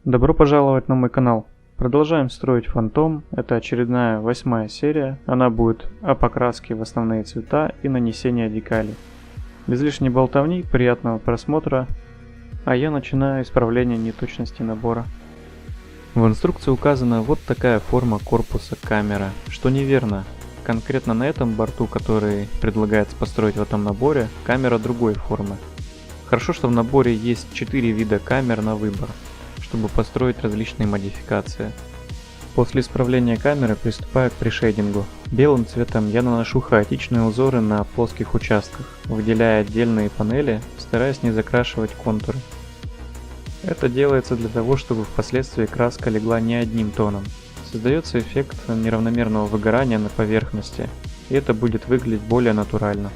Добро пожаловать на мой канал. Продолжаем строить фантом. Это очередная 8-я серия. Она будет о покраске в основные цвета и нанесении декалей. Без лишней болтовни, приятного просмотра. А я начинаю исправление неточности набора. В инструкции указана вот такая форма корпуса камеры, что неверно. Конкретно на этом борту, который предлагается построить в этом наборе, камера другой формы. Хорошо, что в наборе есть 4 вида камер на выбор, чтобы построить различные модификации. После исправления камеры приступаю к пришейдингу. Белым цветом я наношу хаотичные узоры на плоских участках, выделяя отдельные панели, стараясь не закрашивать контуры. Это делается для того, чтобы впоследствии краска легла не одним тоном. Создается эффект неравномерного выгорания на поверхности, и это будет выглядеть более натурально.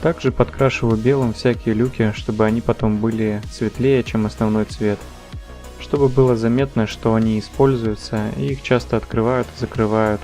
Также подкрашиваю белым всякие люки, чтобы они потом были светлее, чем основной цвет. Чтобы было заметно, что они используются, и их часто открывают и закрывают.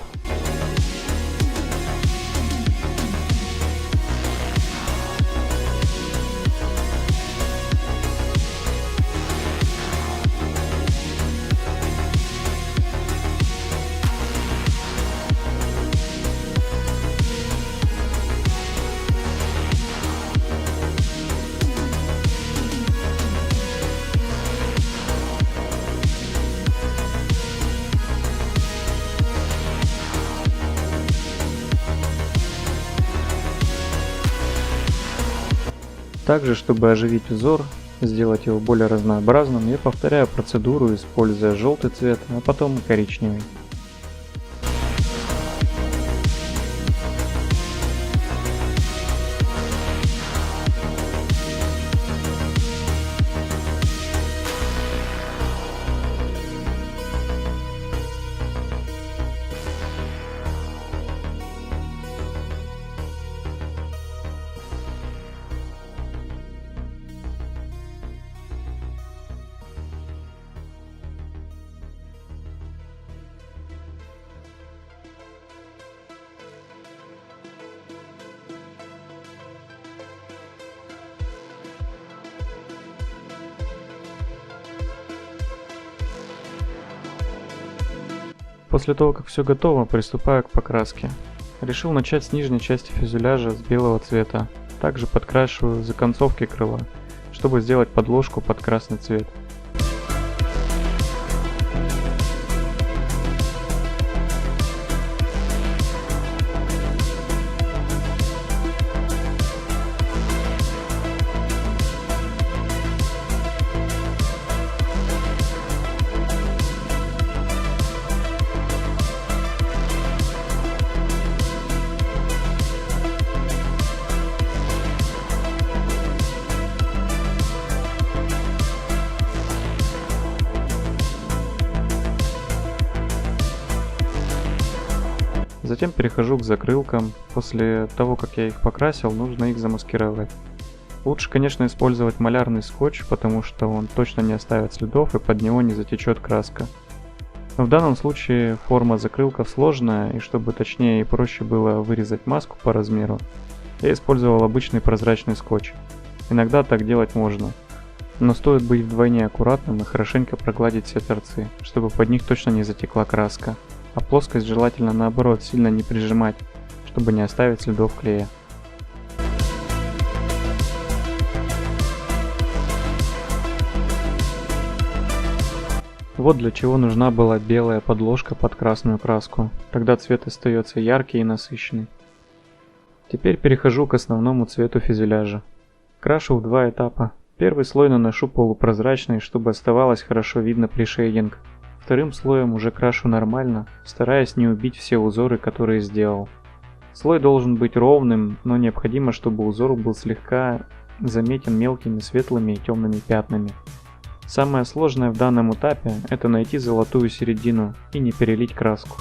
Также, чтобы оживить узор, сделать его более разнообразным, я повторяю процедуру, используя желтый цвет, а потом коричневый. После того, как все готово, приступаю к покраске. Решил начать с нижней части фюзеляжа с белого цвета. Также подкрашиваю законцовки крыла, чтобы сделать подложку под красный цвет. Затем перехожу к закрылкам. После того, как я их покрасил, нужно их замаскировать. Лучше, конечно, использовать малярный скотч, потому что он точно не оставит следов и под него не затечет краска. Но в данном случае форма закрылков сложная, и чтобы точнее и проще было вырезать маску по размеру, я использовал обычный прозрачный скотч. Иногда так делать можно, но стоит быть вдвойне аккуратным и хорошенько прогладить все торцы, чтобы под них точно не затекла краска. А плоскость желательно наоборот сильно не прижимать, чтобы не оставить следов клея. Вот для чего нужна была белая подложка под красную краску, тогда цвет остается яркий и насыщенный. Теперь перехожу к основному цвету фюзеляжа. Крашу в два этапа. Первый слой наношу полупрозрачный, чтобы оставалось хорошо видно пришейдинг. Вторым слоем уже крашу нормально, стараясь не убить все узоры, которые сделал. Слой должен быть ровным, но необходимо, чтобы узор был слегка заметен мелкими светлыми и темными пятнами. Самое сложное в данном этапе – это найти золотую середину и не перелить краску.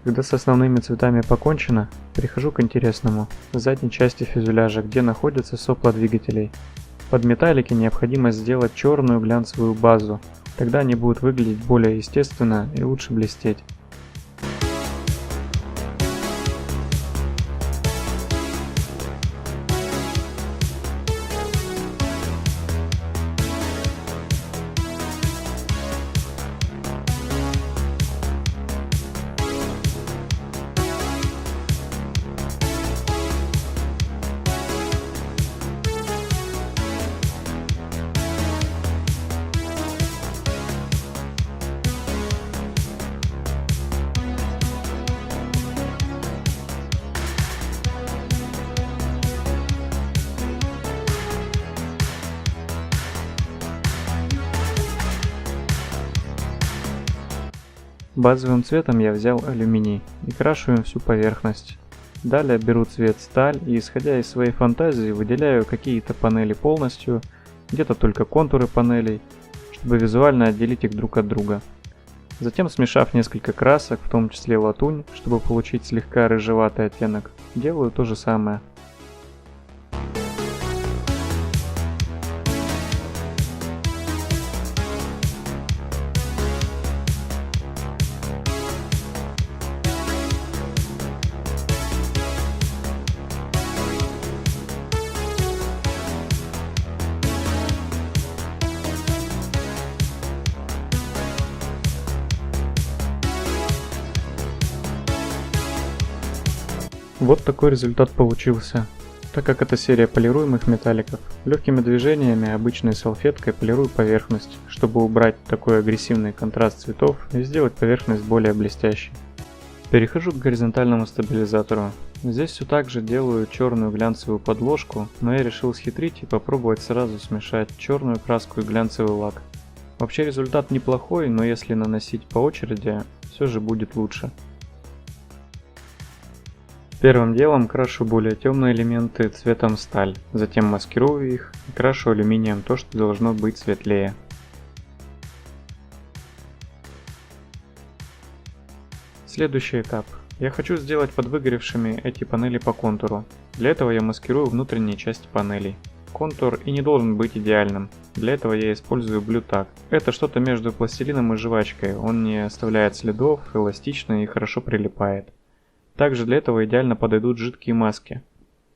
Когда с основными цветами покончено, перехожу к интересному – задней части фюзеляжа, где находятся сопла двигателей. Под металлики необходимо сделать черную глянцевую базу, тогда они будут выглядеть более естественно и лучше блестеть. Базовым цветом я взял алюминий и крашу им всю поверхность. Далее беру цвет сталь и, исходя из своей фантазии, выделяю какие-то панели полностью, где-то только контуры панелей, чтобы визуально отделить их друг от друга. Затем, смешав несколько красок, в том числе латунь, чтобы получить слегка рыжеватый оттенок, делаю то же самое. Вот такой результат получился. Так как это серия полируемых металликов, легкими движениями обычной салфеткой полирую поверхность, чтобы убрать такой агрессивный контраст цветов и сделать поверхность более блестящей. Перехожу к горизонтальному стабилизатору. Здесь все так же делаю черную глянцевую подложку, но я решил схитрить и попробовать сразу смешать черную краску и глянцевый лак. Вообще результат неплохой, но если наносить по очереди, все же будет лучше. Первым делом крашу более темные элементы цветом сталь, затем маскирую их и крашу алюминием то, что должно быть светлее. Следующий этап. Я хочу сделать под выгоревшими эти панели по контуру. Для этого я маскирую внутренние части панелей. Контур и не должен быть идеальным. Для этого я использую Blue Tack. Это что-то между пластилином и жвачкой, он не оставляет следов, эластичный и хорошо прилипает. Также для этого идеально подойдут жидкие маски.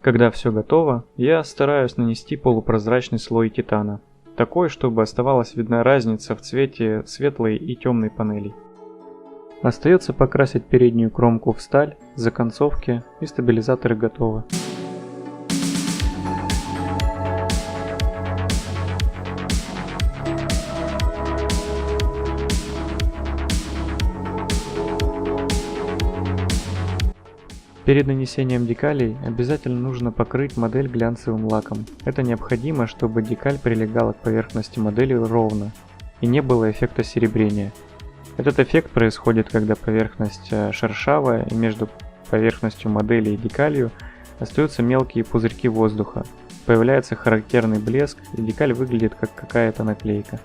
Когда все готово, я стараюсь нанести полупрозрачный слой титана. Такой, чтобы оставалась видна разница в цвете светлой и темной панелей. Остается покрасить переднюю кромку в сталь, законцовки и стабилизаторы готовы. Перед нанесением декалей обязательно нужно покрыть модель глянцевым лаком. Это необходимо, чтобы декаль прилегала к поверхности модели ровно и не было эффекта серебрения. Этот эффект происходит, когда поверхность шершавая и между поверхностью модели и декалью остаются мелкие пузырьки воздуха. Появляется характерный блеск и декаль выглядит как какая-то наклейка.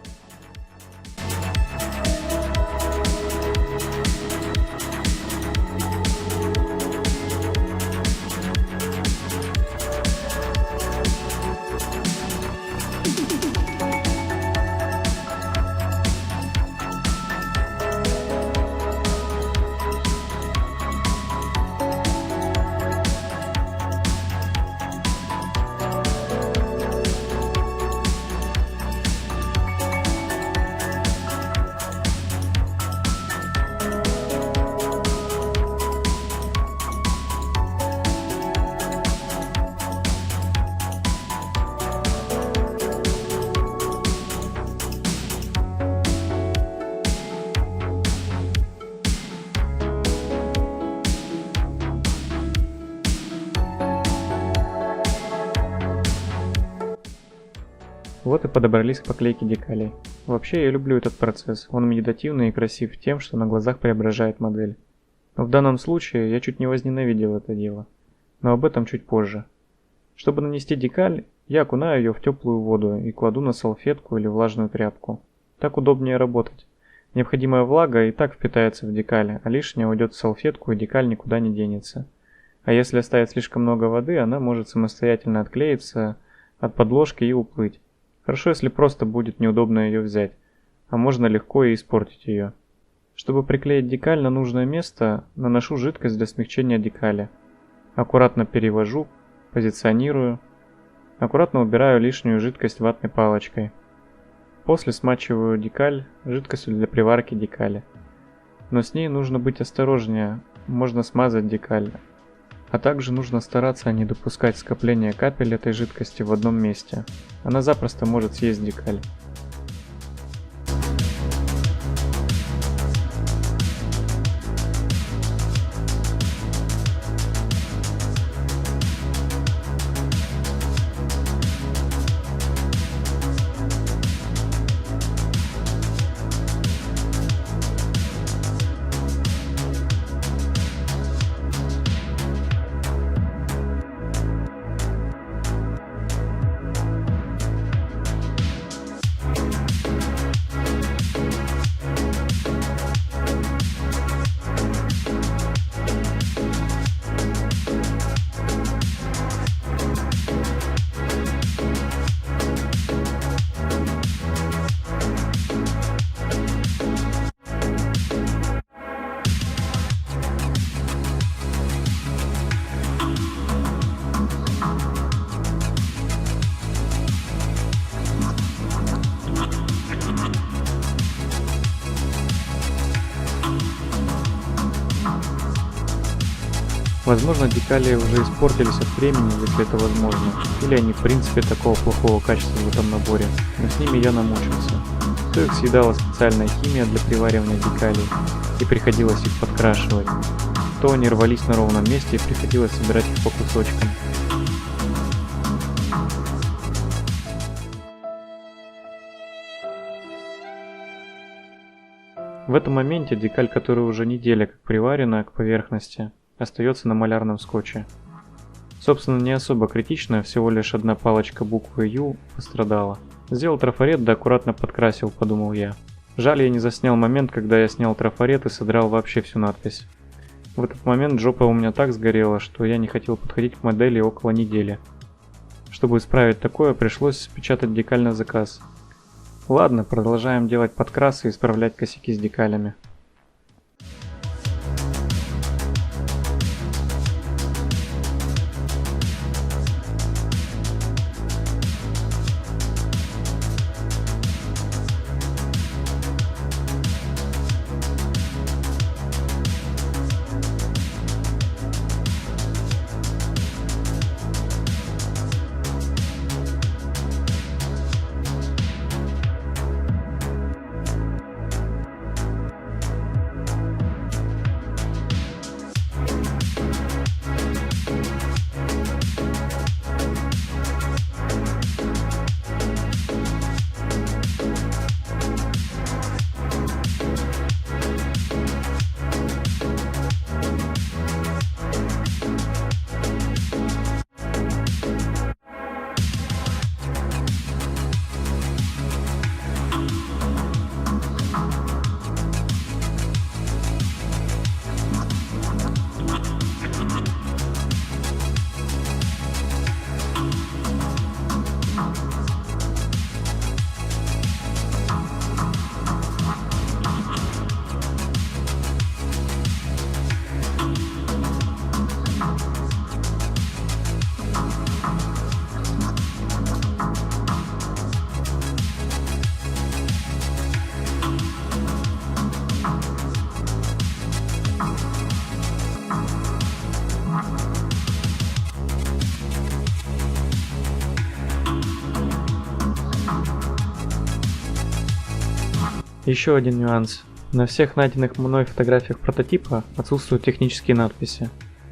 Вот и подобрались к поклейке декалей. Вообще я люблю этот процесс, он медитативный и красив тем, что на глазах преображает модель. Но в данном случае я чуть не возненавидел это дело, но об этом чуть позже. Чтобы нанести декаль, я окунаю ее в теплую воду и кладу на салфетку или влажную тряпку. Так удобнее работать. Необходимая влага и так впитается в декаль, а лишняя уйдет в салфетку и декаль никуда не денется. А если оставить слишком много воды, она может самостоятельно отклеиться от подложки и уплыть. Хорошо, если просто будет неудобно ее взять, а можно легко и испортить ее. Чтобы приклеить декаль на нужное место, наношу жидкость для смягчения декали. Аккуратно перевожу, позиционирую. Аккуратно убираю лишнюю жидкость ватной палочкой. После смачиваю декаль жидкостью для приварки декали. Но с ней нужно быть осторожнее, можно смазать декаль. А также нужно стараться не допускать скопления капель этой жидкости в одном месте. Она запросто может съесть декаль. Возможно, декали уже испортились от времени, если это возможно, или они в принципе такого плохого качества в этом наборе, но с ними я намучился. То их съедала специальная химия для приваривания декалей, и приходилось их подкрашивать, то они рвались на ровном месте и приходилось собирать их по кусочкам. В этом моменте декаль, которая уже неделя как приварена к поверхности, остается на малярном скотче. Собственно, не особо критично, всего лишь одна палочка буквы «Ю» пострадала. Сделал трафарет, да аккуратно подкрасил, подумал я. Жаль, я не заснял момент, когда я снял трафарет и содрал вообще всю надпись. В этот момент жопа у меня так сгорела, что я не хотел подходить к модели около недели. Чтобы исправить такое, пришлось печатать декаль на заказ. Ладно, продолжаем делать подкрасы и исправлять косяки с декалями. Еще один нюанс. На всех найденных мной фотографиях прототипа отсутствуют технические надписи,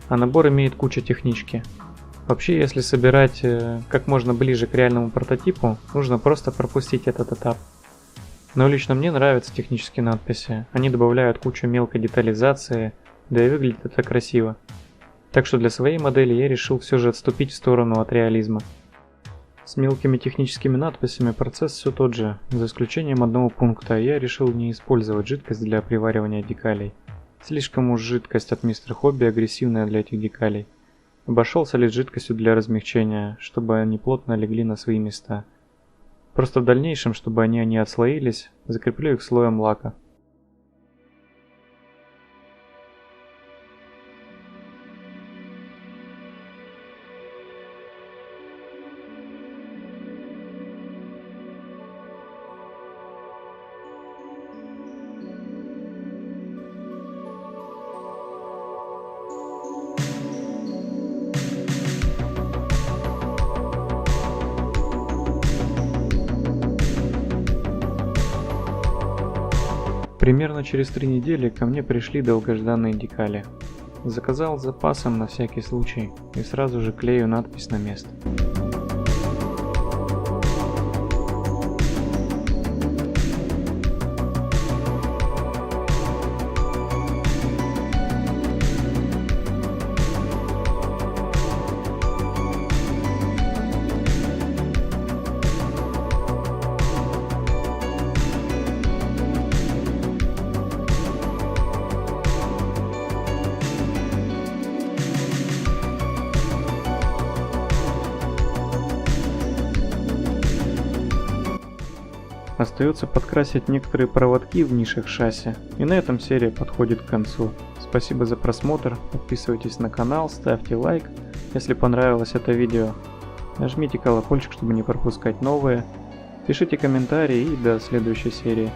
а набор имеет кучу технички. Вообще, если собирать как можно ближе к реальному прототипу, нужно просто пропустить этот этап. Но лично мне нравятся технические надписи, они добавляют кучу мелкой детализации, да и выглядит это красиво. Так что для своей модели я решил все же отступить в сторону от реализма. С мелкими техническими надписями процесс все тот же, за исключением одного пункта. Я решил не использовать жидкость для приваривания декалей. Слишком уж жидкость от Мистер Хобби агрессивная для этих декалей. Обошелся лишь жидкостью для размягчения, чтобы они плотно легли на свои места. Просто в дальнейшем, чтобы они не отслоились, закреплю их слоем лака. Примерно через 3 недели ко мне пришли долгожданные декали. Заказал с запасом на всякий случай и сразу же клею надпись на место. Остается подкрасить некоторые проводки в нишах шасси, и на этом серия подходит к концу. Спасибо за просмотр, подписывайтесь на канал, ставьте лайк, если понравилось это видео. Нажмите колокольчик, чтобы не пропускать новые. Пишите комментарии и до следующей серии.